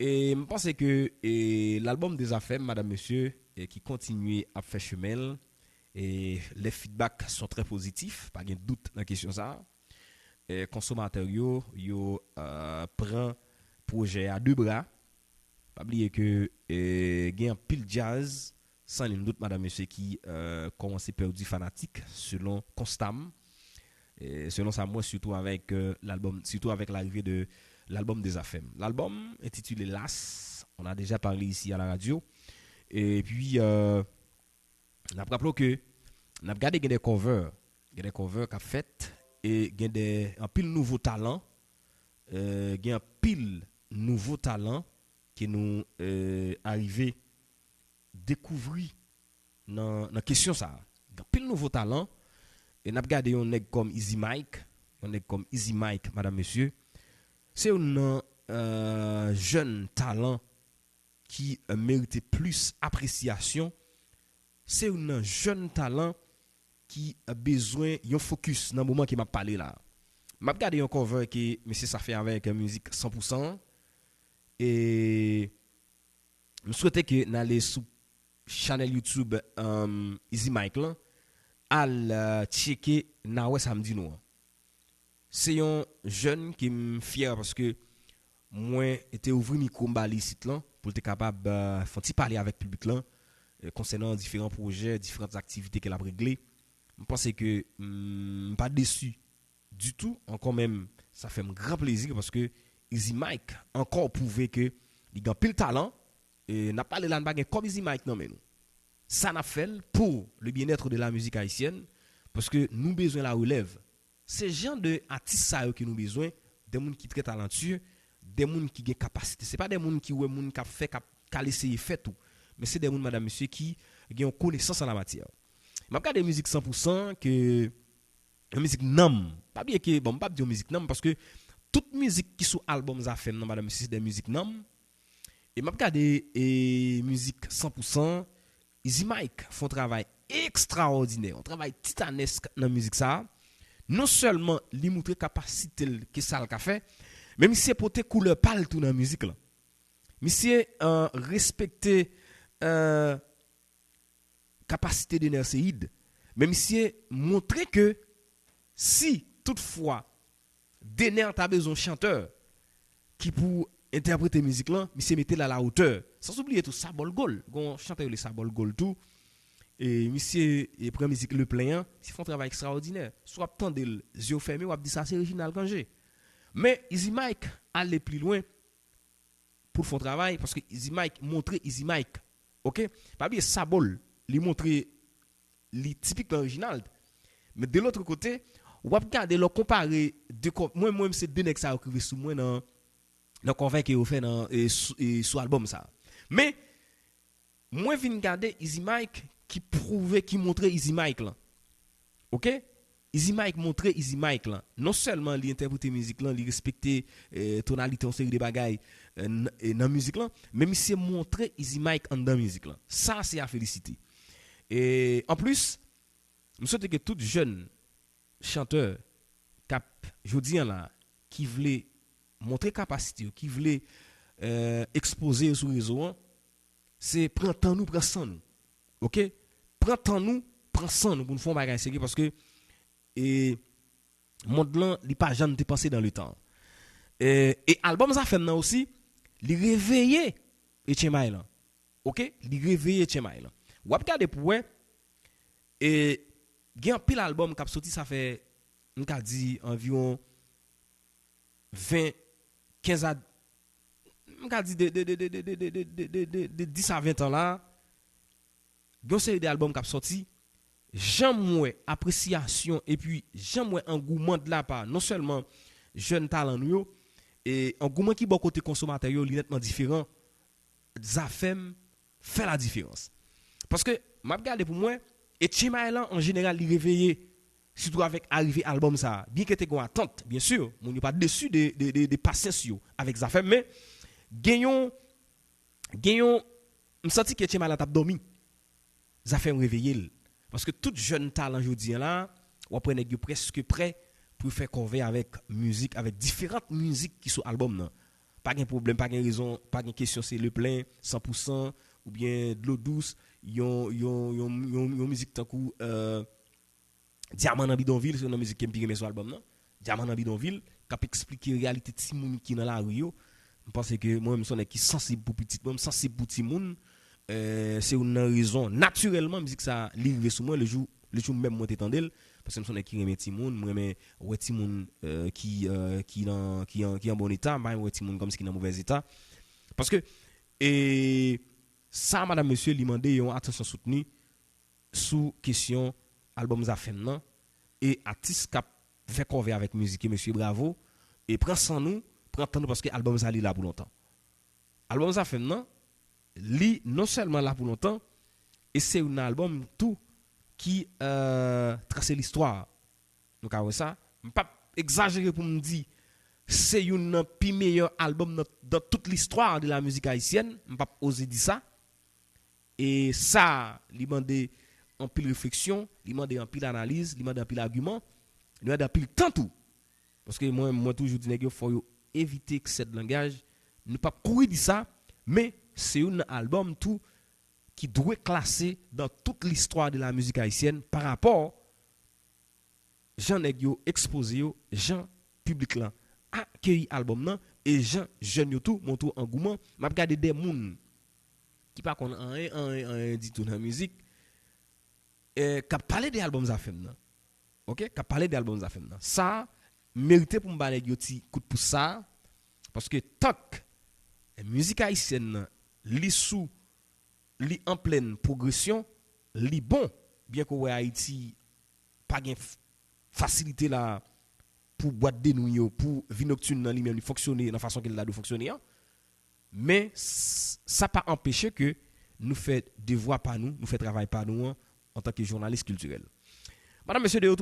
Et je pense que l'album des affaires, madame, monsieur, qui continue à faire chemin, et les feedbacks sont très positifs, pas de doute dans la question ça. Et consommateur prend projet à deux bras. Pas oublier que il y a un pile jazz sans une doute, madame, monsieur, qui commence à perdre du fanatique selon Constam. Et selon ça, moi, surtout avec l'album, surtout avec l'arrivée de l'album des affaires. L'album intitulé Las, on a déjà parlé ici à la radio. Et puis, on a rappelé que on a regardé des covers qu'a fait et il y a un pile nouveau talent, il y a un pile nouveau talent qui nous arrivé découvrir dans la question ça. Il y a un pile nouveau talent et on a regardé un nèg comme Easy Mike, madame monsieur. C'est un jeune talent qui méritait plus appréciation. C'est un jeune talent qui a besoin d'un focus dans le moment qui m'a parlé là. M'a regardé un cover que monsieur ça fait avec musique 100% et je souhaitais que n'aller sur channel YouTube Easy Mike là à checker na samedi nous. C'est un jeune qui me fier parce que moi était ouvrir micro mbali site là pour être capable faire parler avec le public là concernant différents projets, différentes activités qu'elle a réglées. Je pense que pas déçu du tout, encore même ça fait un grand plaisir parce que Easy Mike encore prouvé que il a pile talent et n'a pas les langues comme Easy Mike non mais nous. Ça n'a fait pour le bien-être de la musique haïtienne parce que nous besoin la relève. C'est genre de artistes ça que nous besoin, des gens qui très talentueux, des gens qui ont capacité. C'est pas des gens qui ont fait qui essayer faire tout, mais c'est des gens madame monsieur qui ont connaissance en la matière. Je regarde des musiques 100% que musique nam, pas bien que bon pas dire musique nam parce que toute musique qui sur album ça fait non madame monsieur c'est des musiques nam. Et je regarde des musiques 100% Easy Mike font un travail extraordinaire, un travail titanesque dans la musique ça. Non seulement li montre capacité que ça le fait, mais monsieur porter couleur pâle tout dans la musique là. Monsieur respecter capacité de nerséide, mais monsieur montrer que si toutefois Dener a besoin de chanteur qui pour interpréter musique là, monsieur mettez la hauteur. Sans oublier tout Sabol Gol, gon chanteur le Sabol Gol tout. Et monsieur et prend musique le plein, ils font un travail extraordinaire. Soit tendre les yeux fermés ou dit ça c'est original Kangé. Mais Easy Mike aller plus loin pour faire travail parce que Easy Mike montrer Easy Mike. OK? Pas bien Sabol, lui montrer li typique original. Mais de l'autre côté, on va regarder le comparer de moi c'est deux nèg ça écrivé sous moi dans convainc que fait dans sur album ça. Mais moi vinn garder Easy Mike qui prouvait qui montrait Easy Mike là. OK? Easy Mike montrait Easy Mike là. Non seulement il interpréter musique là, il respecter tonalité en série de bagailles dans musique là, mais il s'est montré Easy Mike en dans musique là. Ça c'est à féliciter. Et en plus, je souhaite que tout jeune chanteur cap jodi là qui voulait montrer capacité, qui voulait exposer sur réseau, c'est prendre temps nous, prendre sang nous. OK? Prends temps nous, prends sang nous pour nous faire bagage sérieux parce que et monde là, il pas jamais dépensé dans le temps. Et album ça fait maintenant aussi, il réveiller Etienne là. OK? Il réveiller Etienne là. Ou regarder pour ouais et gen pile album qui a sorti ça fait on ka dit environ 20 15 à on ka dit de 10 à 20 ans là gon série d'albums qui a sorti j'aime appréciation et puis j'aime engouement de la part non seulement jeune talent yo et engouement qui bon côté consommateur yo nettement différent Zafem fait la différence parce que m'a regarder pour moi et Chimaelan en général il réveillé surtout avec arrivé album ça bien que tu gon attente bien sûr on n'est pas dessus de patience yo avec Zafem mais gagnons me senti que Chimaelan t'a dormi Zafem réveillé parce que tout jeune talent aujourd'hui là ou après nèg presque prêt pour faire cover avec musique avec différentes musiques qui sont album là pas de problème, pas de raison, pas de question, c'est le plein, 100%, ou bien de l'eau douce, yon musique tant coup, Diamant dans bidonville, c'est une musique qui me pire sur l'album, non? Diamant dans bidonville, qui a expliqué la réalité de Timoun qui dans la rue, je pense que moi, je suis sensible pour petit, moi, sensible pour Timoun, c'est une raison, naturellement, musique ça, livre sur moi, le jour même, moi, t'étendais, parce que je suis qui aime Timoun, moi, mais ouais, Timoun qui en bon état, mais ouais, Timoun comme si qui est en mauvais état. Parce que, et ça, madame, monsieur, lui demandé une attention soutenue sous question album Zafem nan et artiste qui fait cover avec musique monsieur Bravo et prend sans nous prend temps parce que album ça là pour longtemps. Album Zafem nan li non seulement là pour longtemps et c'est un album tout qui trace l'histoire. Donc après ça, pas exagérer pour me dire c'est un des meilleur album dans toute l'histoire de la musique haïtienne, pas oser dire ça. Et ça, il demande en pile réflexion, il demande en pile analyse, il demande en pile argument, il demande en pile temps tout. Parce que moi toujours dis qu'il faut éviter que ce langage ne pas courir de ça, mais c'est un album tout qui doit classer dans toute l'histoire de la musique haïtienne par rapport Jean Negyo exposé Jean public là accueilli album là et Jean jeune tout mon tout engouement m'a regarder des moun qui pas qu'on un dit tout dans la musique qui parler des albums Zafem là. OK, qui parler des albums Zafem là. Ça mérité pour me baler yoti coup de pouce ça parce que tant que musique haïtienne li sous li en pleine progression, li bon bien que Haïti pas gain facilité là pour boîte de nuit pour vie nocturne dans lui-même fonctionner dans façon qu'il a de fonctionner mais ça pas empêcher que nous fait devoir par nous fait travail par nous en tant que journaliste culturel. Madame monsieur de